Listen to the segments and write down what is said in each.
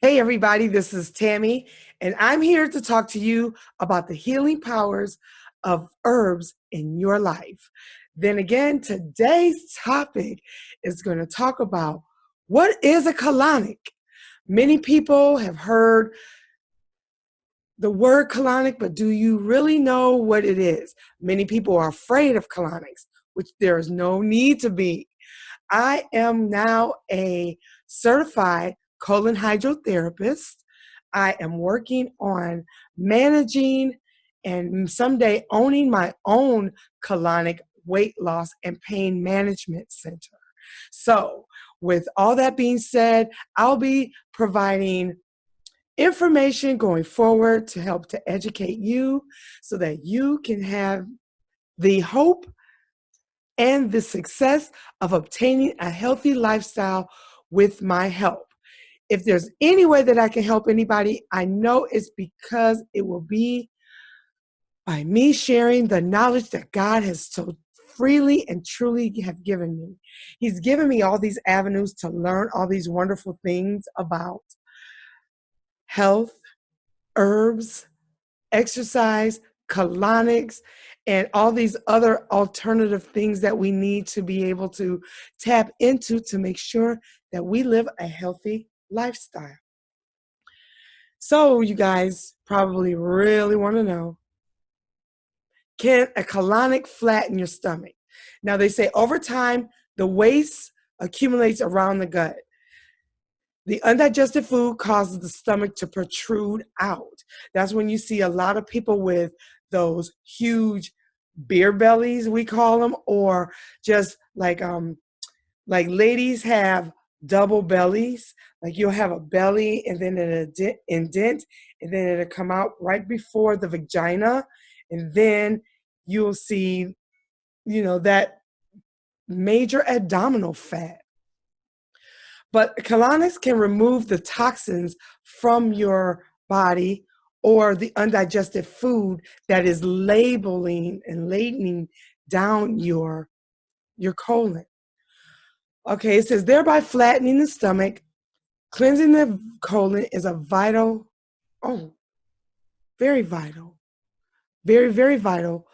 Hey, everybody, this is Tammy, and I'm here to talk to you about the healing powers of herbs in your life. Then again, today's topic is going to talk about what is a colonic. Many people have heard the word colonic, but do you really know what it is? Many people are afraid of colonics, which there is no need to be. I am now a certified colon hydrotherapist. I am working on managing and someday owning my own colonic weight loss and pain management center. So, with all that being said, I'll be providing information going forward to help to educate you so that you can have the hope and the success of obtaining a healthy lifestyle with my help. If there's any way that I can help anybody, I know it's because it will be by me sharing the knowledge that God has so freely and truly have given me. He's given me all these avenues to learn all these wonderful things about health, herbs, exercise, colonics, and all these other alternative things that we need to be able to tap into to make sure that we live a healthy lifestyle. So you guys probably really want to know, can a colonic flatten your stomach? Now they say over time, the waste accumulates around the gut. The undigested food causes the stomach to protrude out. That's when you see a lot of people with those huge beer bellies, we call them, or just like ladies have double bellies. Like you'll have a belly and then an indent, and then it'll come out right before the vagina, and then you'll see, that major abdominal fat. But colonics can remove the toxins from your body or the undigested food that is labeling down your colon. Okay, it says thereby flattening the stomach, cleansing the colon is a vital, very vital, very, very vital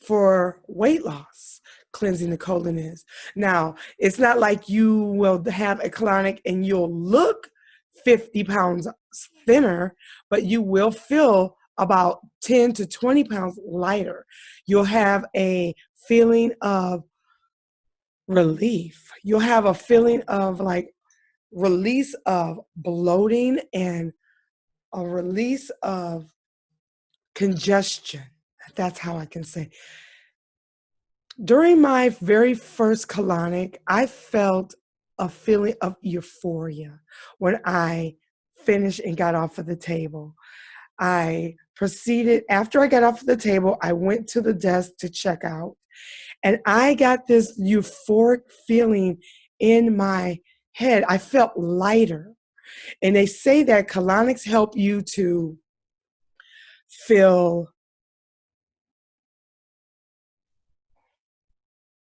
for weight loss. Cleansing the colon is. Now, it's not like you will have a colonic and you'll look 50 pounds thinner, but you will feel about 10 to 20 pounds lighter. You'll have a feeling of relief. You'll have a feeling of like release of bloating and a release of congestion. That's how I can say. During my very first colonic, I felt a feeling of euphoria when I finished and got off of the table. I proceeded, after I got off of the table, I went to the desk to check out, and I got this euphoric feeling in my head. I felt lighter. And they say that colonics help you to feel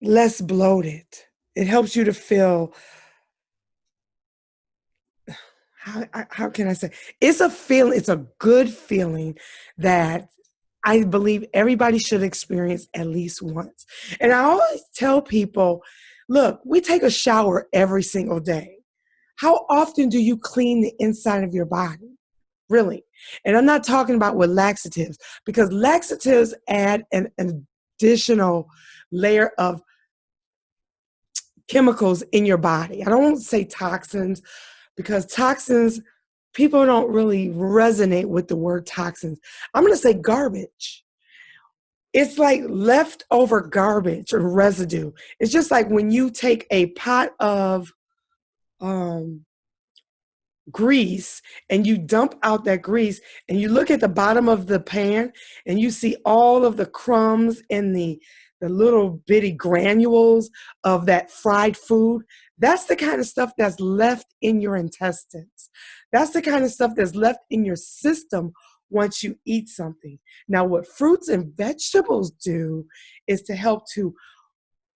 less bloated. It helps you to feel, how can I say? It's a feeling, it's a good feeling that I believe everybody should experience at least once. And I always tell people, look, we take a shower every single day. How often do you clean the inside of your body? Really? And I'm not talking about with laxatives, because laxatives add an additional layer of chemicals in your body. I don't want to say toxins, because toxins, people don't really resonate with the word toxins. I'm going to say garbage. It's like leftover garbage or residue. It's just like when you take a pot of grease and you dump out that grease and you look at the bottom of the pan and you see all of the crumbs and the little bitty granules of that fried food. That's the kind of stuff that's left in your intestines. That's the kind of stuff that's left in your system once you eat something. Now, what fruits and vegetables do is to help to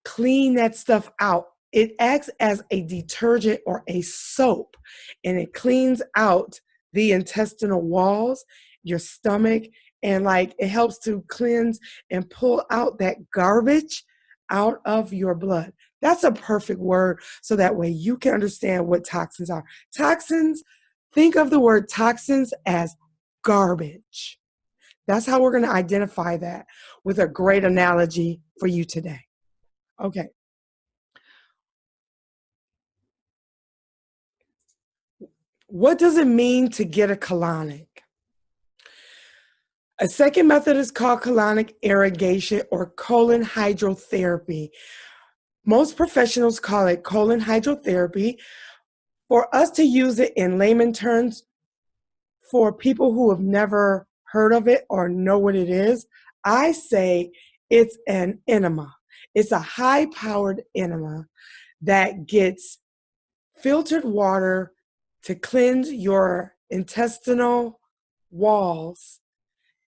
clean that stuff out It acts as a detergent or a soap, and it cleans out the intestinal walls, your stomach, and like it helps to cleanse and pull out that garbage out of your blood. That's a perfect word so that way you can understand what toxins are. Toxins, think of the word toxins as garbage. That's how we're going to identify that with a great analogy for you today. Okay. What does it mean to get a colonic? A second method is called colonic irrigation or colon hydrotherapy. Most professionals call it colon hydrotherapy. For us to use it in layman terms, for people who have never heard of it or know what it is, I say it's an enema. It's a high-powered enema that gets filtered water to cleanse your intestinal walls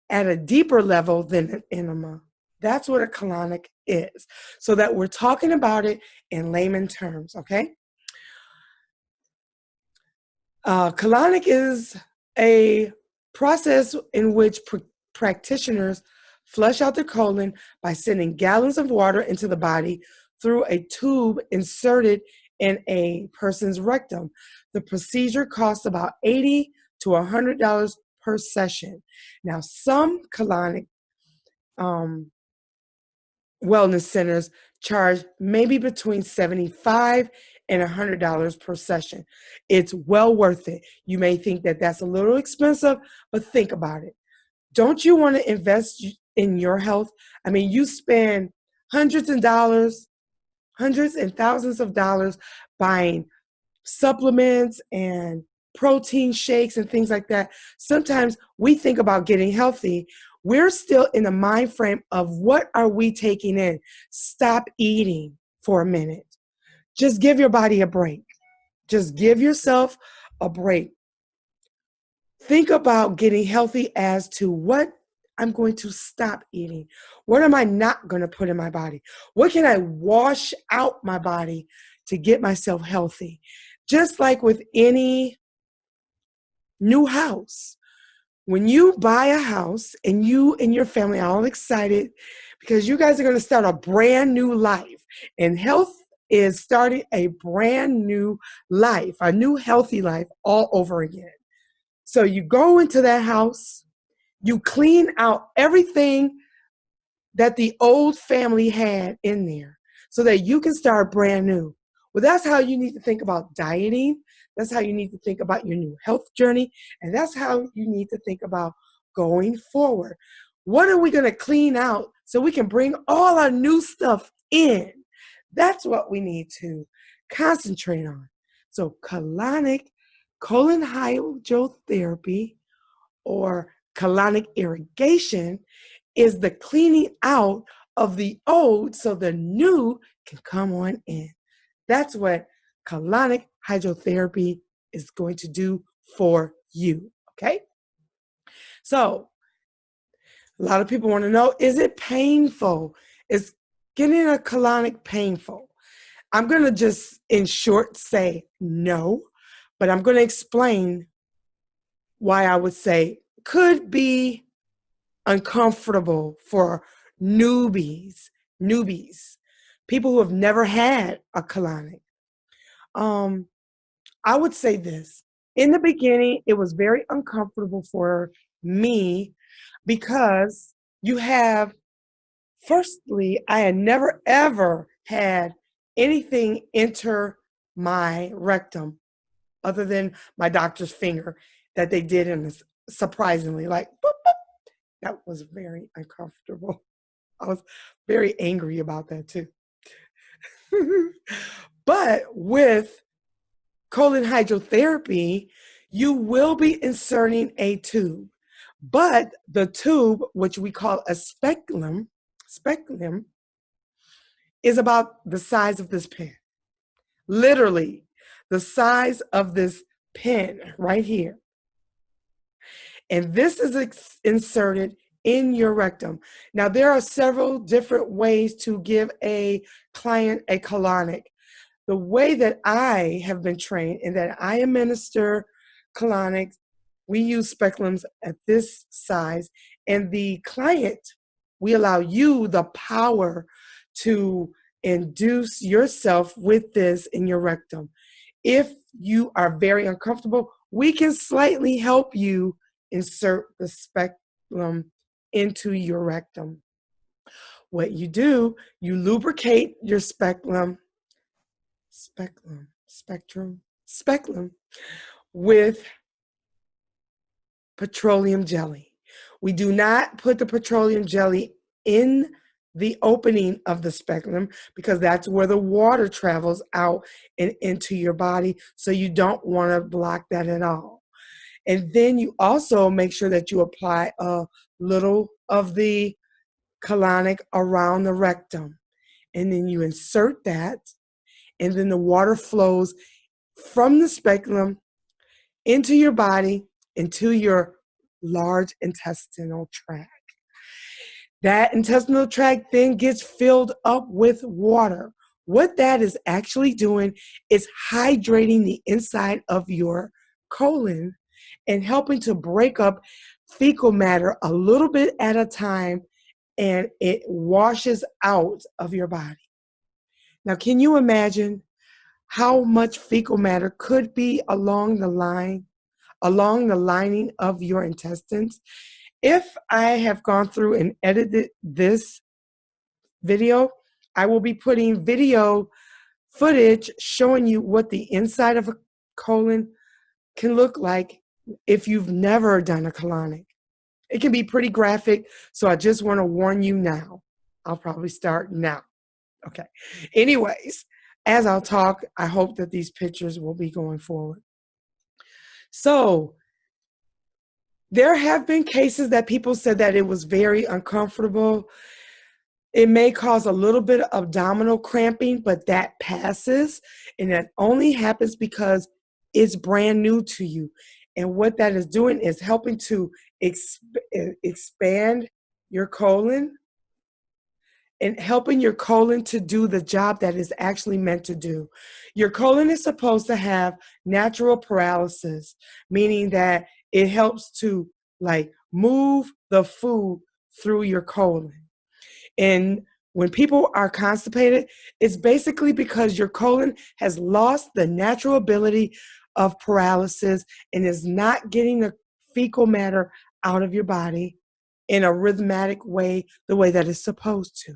at a deeper level than an enema. That's what a colonic is. So that we're talking about it in layman terms, okay? Colonic is a process in which practitioners flush out the colon by sending gallons of water into the body through a tube inserted in a person's rectum. The procedure costs about $80 to $100 per session. Now, some colonic wellness centers charge maybe between $75 and $100 per session. It's well worth it. You may think that that's a little expensive, but think about it. Don't you want to invest in your health? I mean, you spend hundreds and thousands of dollars buying supplements and protein shakes and things like that. Sometimes we think about getting healthy. We're still in the mind frame of what are we taking in? Stop eating for a minute. Just give your body a break. Just give yourself a break. Think about getting healthy as to what I'm going to stop eating. What am I not going to put in my body? What can I wash out my body to get myself healthy? Just like with any new house. When you buy a house and you and your family are all excited because you guys are going to start a brand new life, and health is starting a brand new life, a new healthy life all over again. So you go into that house, you clean out everything that the old family had in there so that you can start brand new. Well, that's how you need to think about dieting. That's how you need to think about your new health journey. And that's how you need to think about going forward. What are we going to clean out so we can bring all our new stuff in? That's what we need to concentrate on. So colonic, colon hydrotherapy, or colonic irrigation is the cleaning out of the old so the new can come on in. That's what colonic hydrotherapy is going to do for you, okay? So a lot of people want to know, is it painful? Is getting a colonic painful? I'm going to just, in short, say no, but I'm going to explain why I would say could be uncomfortable for newbies, people who have never had a colonic. I would say this. In the beginning, it was very uncomfortable for me because you have, firstly, I had never ever had anything enter my rectum other than my doctor's finger that they did in this, surprisingly, like, boop, boop. That was very uncomfortable. I was very angry about that too. But with colon hydrotherapy, you will be inserting a tube. But the tube, which we call a speculum, is about the size of this pen. Literally, the size of this pen right here. And this is inserted in your rectum. Now, there are several different ways to give a client a colonic. The way that I have been trained and that I administer colonics, we use speculums at this size, and the client, we allow you the power to induce yourself with this in your rectum. If you are very uncomfortable, we can slightly help you insert the speculum into your rectum. What you do, you lubricate your speculum with petroleum jelly. We do not put the petroleum jelly in the opening of the speculum because that's where the water travels out and into your body. So you don't want to block that at all. And then you also make sure that you apply a little of the colonic around the rectum. And then you insert that, and then the water flows from the speculum into your body, into your large intestinal tract. That intestinal tract then gets filled up with water. What that is actually doing is hydrating the inside of your colon and helping to break up fecal matter a little bit at a time, and it washes out of your body. Now, can you imagine how much fecal matter could be along the lining of your intestines? If I have gone through and edited this video, I will be putting video footage showing you what the inside of a colon can look like if you've never done a colonic. It can be pretty graphic, so I just want to warn you now. I'll probably start now. Okay. Anyways, as I'll talk, I hope that these pictures will be going forward. So, there have been cases that people said that it was very uncomfortable. It may cause a little bit of abdominal cramping, but that passes, and that only happens because it's brand new to you. And what that is doing is helping to expand your colon and helping your colon to do the job that is actually meant to do. Your colon is supposed to have natural paralysis, meaning that it helps to move the food through your colon. And when people are constipated, it's basically because your colon has lost the natural ability of paralysis and is not getting the fecal matter out of your body in a rhythmic way, the way that it's supposed to.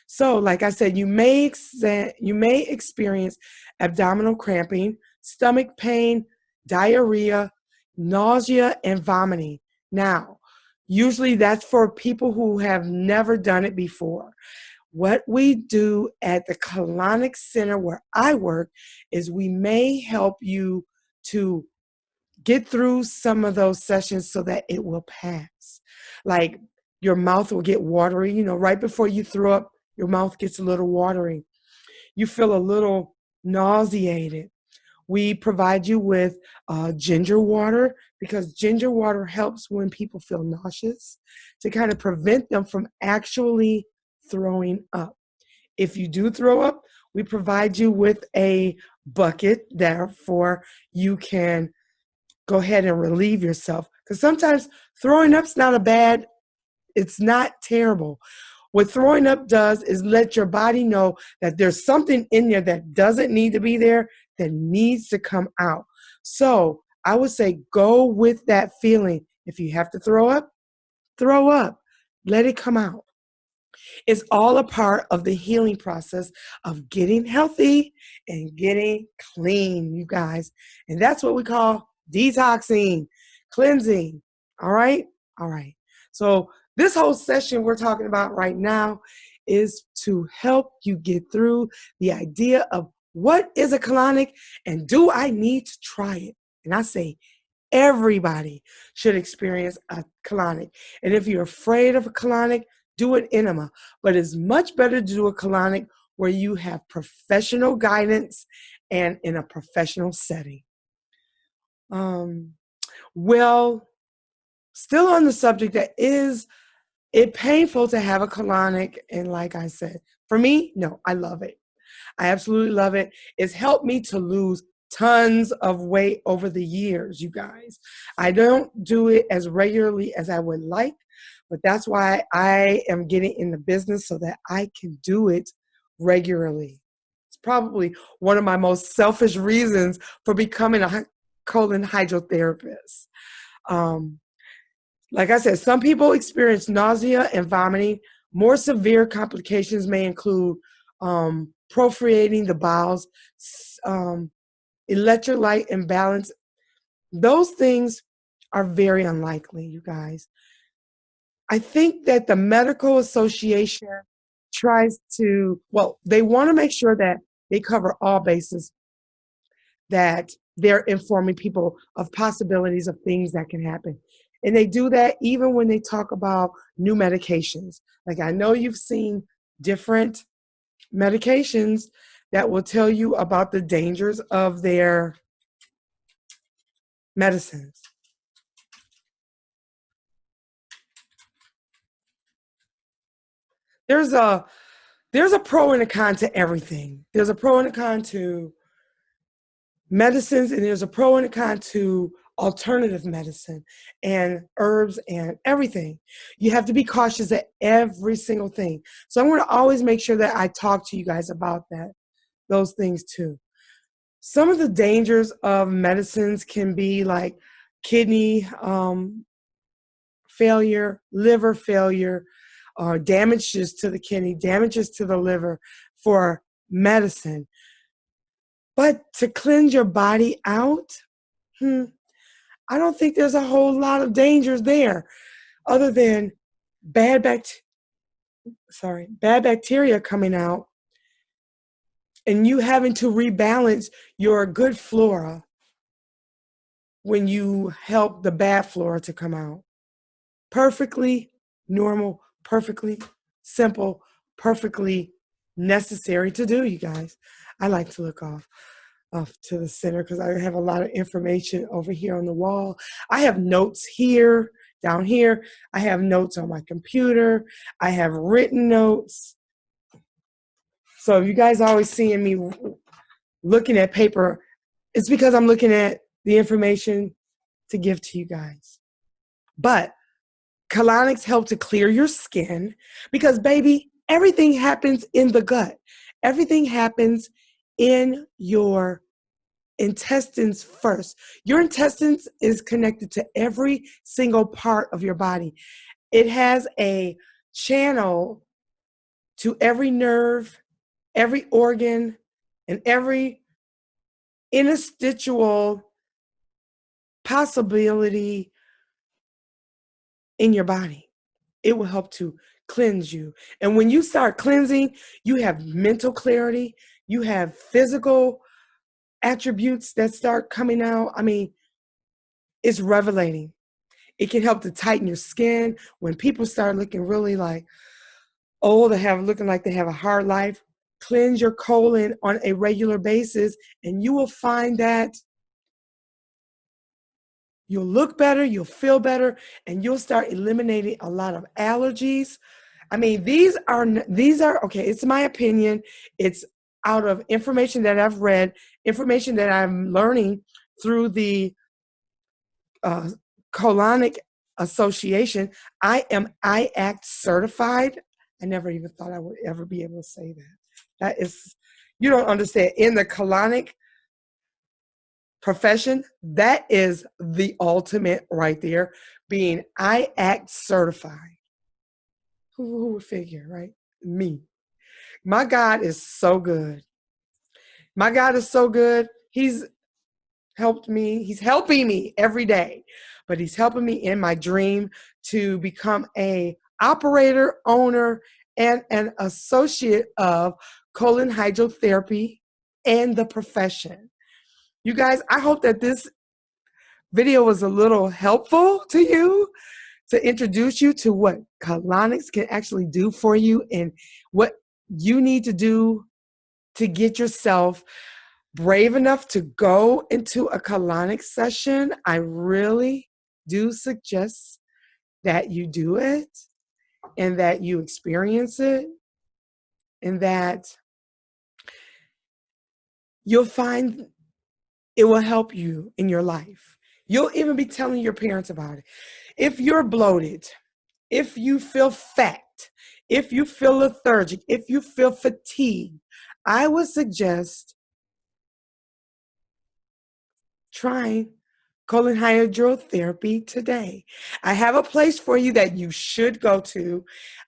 So, like I said, you may experience abdominal cramping, stomach pain, diarrhea, nausea, and vomiting. Now, usually that's for people who have never done it before. What we do at the Colonic Center where I work is we may help you to get through some of those sessions so that it will pass. Like your mouth will get watery, right before you throw up, your mouth gets a little watery. You feel a little nauseated. We provide you with ginger water because ginger water helps when people feel nauseous to kind of prevent them from actually throwing up. If you do throw up, we provide you with a bucket, therefore you can go ahead and relieve yourself. Because sometimes throwing up's it's not terrible. What throwing up does is let your body know that there's something in there that doesn't need to be there, that needs to come out. So I would say go with that feeling. If you have to throw up, throw up. Let it come out. It's all a part of the healing process of getting healthy and getting clean, you guys. And that's what we call detoxing, cleansing. All right? All right. So this whole session we're talking about right now is to help you get through the idea of what is a colonic and do I need to try it? And I say everybody should experience a colonic. And if you're afraid of a colonic, do an enema. But it's much better to do a colonic where you have professional guidance and in a professional setting. Well, still on the subject, that is it painful to have a colonic? And like I said, for me, no, I love it. I absolutely love it. It's helped me to lose tons of weight over the years, you guys. I don't do it as regularly as I would like, but that's why I am getting in the business so that I can do it regularly. It's probably one of my most selfish reasons for becoming a colon hydrotherapist. Um, like I said, some people experience nausea and vomiting. More severe complications may include perforating the bowels, um, electrolyte imbalance. Those things are very unlikely, you guys. I think that the medical association tries to, well, they want to make sure that they cover all bases, that they're informing people of possibilities of things that can happen. And they do that even when they talk about new medications. Like I know you've seen different medications that will tell you about the dangers of their medicines. There's a there's a pro and a con to everything. There's a pro and a con to medicines, and there's a pro and a con to alternative medicine and herbs and everything. You have to be cautious at every single thing. So I'm going to always make sure that I talk to you guys about those things too. Some of the dangers of medicines can be like kidney failure, liver failure, damages to the kidney, damages to the liver for medicine. But to cleanse your body out, I don't think there's a whole lot of dangers there other than bad bad bacteria coming out and you having to rebalance your good flora when you help the bad flora to come out. Perfectly normal, perfectly simple, perfectly necessary to do, you guys. I like to look off to the center because I have a lot of information over here on the wall. I have notes here, down here. I have notes on my computer. I have written notes. So if you guys are always seeing me looking at paper, it's because I'm looking at the information to give to you guys. But colonics help to clear your skin because, baby, everything happens in the gut. Everything happens in your intestines first. Your intestines is connected to every single part of your body. It has a channel to every nerve, every organ, and every interstitial possibility in your body. It will help to cleanse you. And when you start cleansing, you have mental clarity, you have physical attributes that start coming out. I mean, it's revelating. It can help to tighten your skin. When people start looking really like old or looking like they have a hard life, cleanse your colon on a regular basis, and you will find that you'll look better, you'll feel better, and you'll start eliminating a lot of allergies. I mean, these are okay, it's my opinion. It's out of information that I've read, information that I'm learning through the uh, Colonic Association. I am IACT certified. I never even thought I would ever be able to say that. That is, you don't understand. In the colonic profession, that is the ultimate right there, being IACT certified. Who would figure, right? Me. My God is so good. My God is so good. He's helped me. He's helping me every day, but he's helping me in my dream to become a operator, owner, and an associate of colon hydrotherapy and the profession. You guys, I hope that this video was a little helpful to you to introduce you to what colonics can actually do for you and what you need to do to get yourself brave enough to go into a colonic session. I really do suggest that you do it and that you experience it and that you'll find it will help you in your life. You'll even be telling your parents about it. If you're bloated, if you feel fat, if you feel lethargic, if you feel fatigued, I would suggest trying colon hydrotherapy today. I have a place for you that you should go to.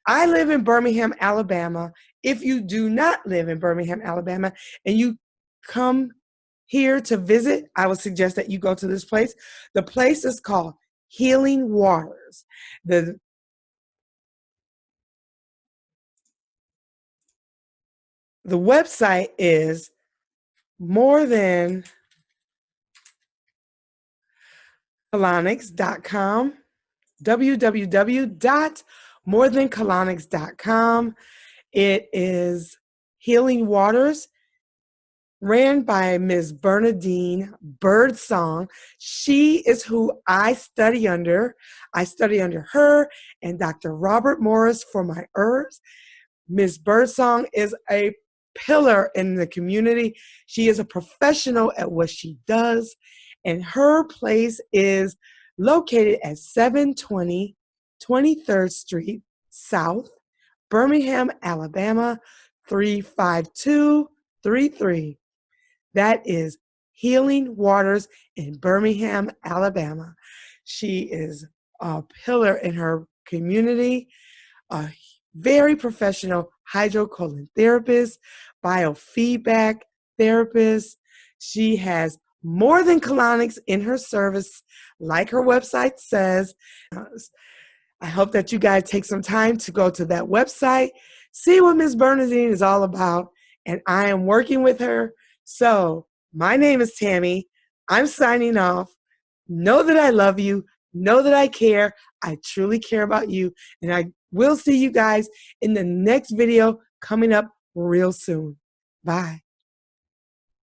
I live in Birmingham, Alabama. If you do not live in Birmingham, Alabama, and you come here to visit, I would suggest that you go to this place. The place is called Healing Waters. The website is more than colonics.com, www.morethancolonics.com. It is Healing Waters, ran by Ms. Bernadine Birdsong. She is who I study under. I study under her and Dr. Robert Morris for my herbs. Ms. Birdsong is a pillar in the community. She is a professional at what she does, and her place is located at 720 23rd Street South, Birmingham, Alabama, 35233. That is Healing Waters in Birmingham, Alabama. She is a pillar in her community, a very professional hydrocolon therapist, biofeedback therapist. She has more than colonics in her service, like her website says. I hope that you guys take some time to go to that website, see what Ms. Bernadine is all about, and I am working with her. So my name is Tammy. I'm signing off. Know that I love you. Know that I care. I truly care about you. And I will see you guys in the next video coming up real soon. Bye.